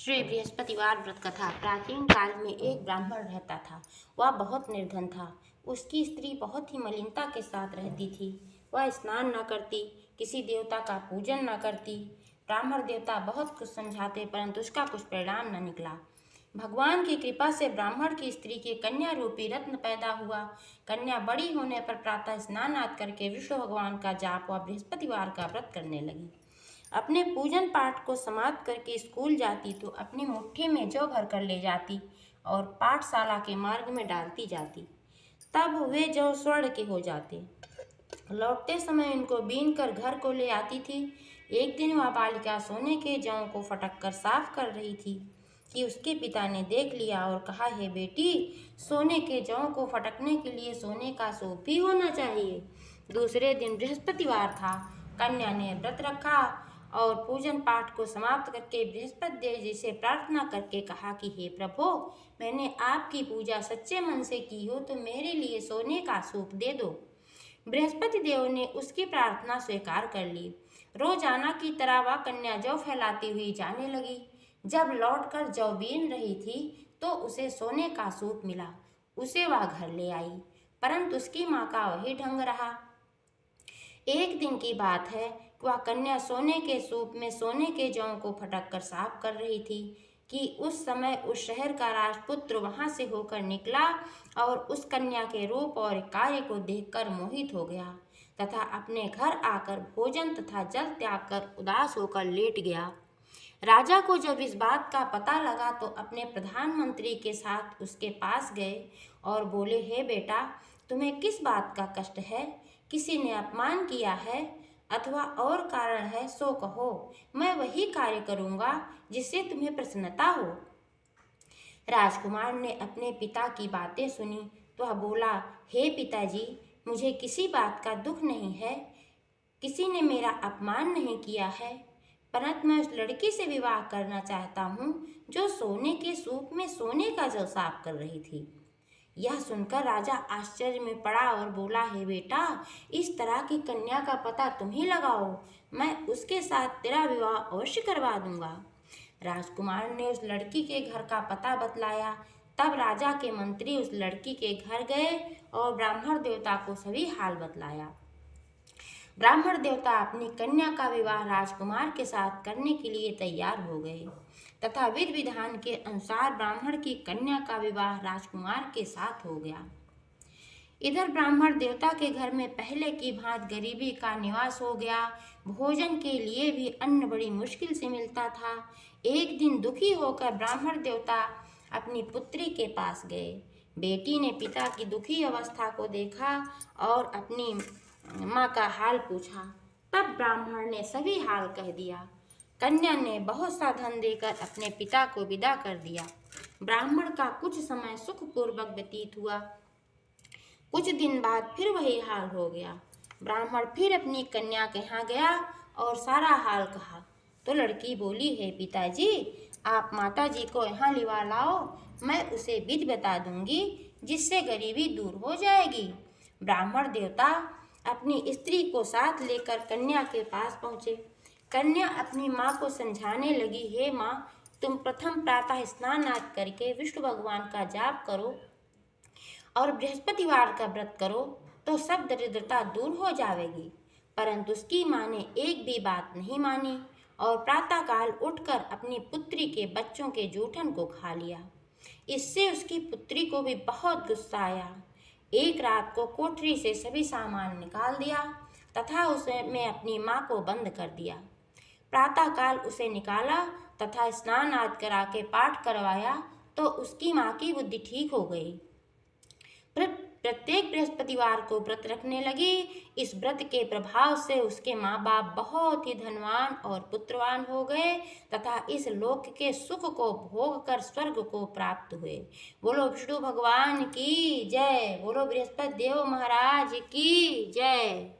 श्री बृहस्पतिवार व्रत कथा। प्राचीन काल में एक ब्राह्मण रहता था। वह बहुत निर्धन था। उसकी स्त्री बहुत ही मलिनता के साथ रहती थी। वह स्नान न करती, किसी देवता का पूजन न करती। ब्राह्मण देवता बहुत कुछ समझाते, परंतु उसका कुछ परिणाम न निकला। भगवान की कृपा से ब्राह्मण की स्त्री के कन्या रूपी रत्न पैदा हुआ। कन्या बड़ी होने पर प्रातः स्नान आदि करके विष्णु भगवान का जाप व बृहस्पतिवार का व्रत करने लगी। अपने पूजन पाठ को समाप्त करके स्कूल जाती तो अपनी मुट्ठी में जौ भर कर ले जाती और पाठशाला के मार्ग में डालती जाती। तब वे जौ स्वर्ण के हो जाते। लौटते समय उनको बीन कर घर को ले आती थी। एक दिन वह बालिका सोने के जौ को फटक कर साफ कर रही थी कि उसके पिता ने देख लिया और कहा, हे बेटी, सोने के जौ को फटकने के लिए सोने का सूप भी होना चाहिए। दूसरे दिन बृहस्पतिवार था। कन्या ने व्रत रखा और पूजन पाठ को समाप्त करके बृहस्पति देव जी से प्रार्थना करके कहा कि हे प्रभु, मैंने आपकी पूजा सच्चे मन से की हो तो मेरे लिए सोने का सूप दे दो। बृहस्पति देव ने उसकी प्रार्थना स्वीकार कर ली। रोजाना की तरह वह कन्या जौ फैलाती हुई जाने लगी। जब लौटकर जौ बीन रही थी तो उसे सोने का सूप मिला। उसे वह घर ले आई, परंतु उसकी माँ का वही ढंग रहा। एक दिन की बात है, वह कन्या सोने के सूप में सोने के जौ को फटक कर साफ कर रही थी कि उस समय उस शहर का राजपुत्र वहां से होकर निकला और उस कन्या के रूप और कार्य को देखकर मोहित हो गया तथा अपने घर आकर भोजन तथा जल त्याग कर उदास होकर लेट गया। राजा को जब इस बात का पता लगा तो अपने प्रधानमंत्री के साथ उसके पास गए और बोले, हे बेटा, तुम्हें किस बात का कष्ट है? किसी ने अपमान किया है अथवा और कारण है सो कहो, मैं वही कार्य करूँगा जिससे तुम्हें प्रसन्नता हो। राजकुमार ने अपने पिता की बातें सुनी तो वह बोला, हे पिताजी, मुझे किसी बात का दुख नहीं है, किसी ने मेरा अपमान नहीं किया है, परंतु मैं उस लड़की से विवाह करना चाहता हूँ जो सोने के सूप में सोने का जल साफ कर रही थी। यह सुनकर राजा आश्चर्य में पड़ा और बोला, हे बेटा, इस तरह की कन्या का पता तुम ही लगाओ, मैं उसके साथ तेरा विवाह अवश्य करवा दूंगा। राजकुमार ने उस लड़की के घर का पता बतलाया। तब राजा के मंत्री उस लड़की के घर गए और ब्राह्मण देवता को सभी हाल बतलाया। ब्राह्मण देवता अपनी कन्या का विवाह राजकुमार के साथ करने के लिए तैयार हो गए तथा विधि विधान के अनुसार ब्राह्मण की कन्या का विवाह राजकुमार के साथ हो गया। इधर ब्राह्मण देवता के घर में पहले की भांति गरीबी का निवास हो गया। भोजन के लिए भी अन्न बड़ी मुश्किल से मिलता था। एक दिन दुखी होकर ब्राह्मण देवता अपनी पुत्री के पास गए। बेटी ने पिता की दुखी अवस्था को देखा और अपनी माँ का हाल पूछा। तब ब्राह्मण ने सभी हाल कह दिया। कन्या ने बहुत सा धन देकर अपने पिता को विदा कर दिया। ब्राह्मण का कुछ समय सुखपूर्वक व्यतीत हुआ। कुछ दिन बाद फिर वही हाल हो गया। ब्राह्मण फिर अपनी कन्या के यहाँ गया और सारा हाल कहा तो लड़की बोली, हे पिताजी, आप माता जी को यहाँ लिवा लाओ, मैं उसे विधि बता दूंगी जिससे गरीबी दूर हो जाएगी। ब्राह्मण देवता अपनी स्त्री को साथ लेकर कन्या के पास पहुँचे। कन्या अपनी माँ को समझाने लगी, हे माँ, तुम प्रथम प्रातः स्नान आदि करके विष्णु भगवान का जाप करो और बृहस्पतिवार का व्रत करो तो सब दरिद्रता दूर हो जाएगी। परंतु उसकी माँ ने एक भी बात नहीं मानी और प्रातःकाल उठकर अपनी पुत्री के बच्चों के जूठन को खा लिया। इससे उसकी पुत्री को भी बहुत गुस्सा आया। एक रात को कोठरी से सभी सामान निकाल दिया तथा उसमें अपनी माँ को बंद कर दिया। प्रातःकाल उसे निकाला तथा स्नान आदि करा के पाठ करवाया तो उसकी माँ की बुद्धि ठीक हो गई। प्रत्येक बृहस्पतिवार को व्रत रखने लगी। इस व्रत के प्रभाव से उसके माँ बाप बहुत ही धनवान और पुत्रवान हो गए तथा इस लोक के सुख को भोग कर स्वर्ग को प्राप्त हुए। बोलो विष्णु भगवान की जय। बोलो बृहस्पति देव महाराज की जय।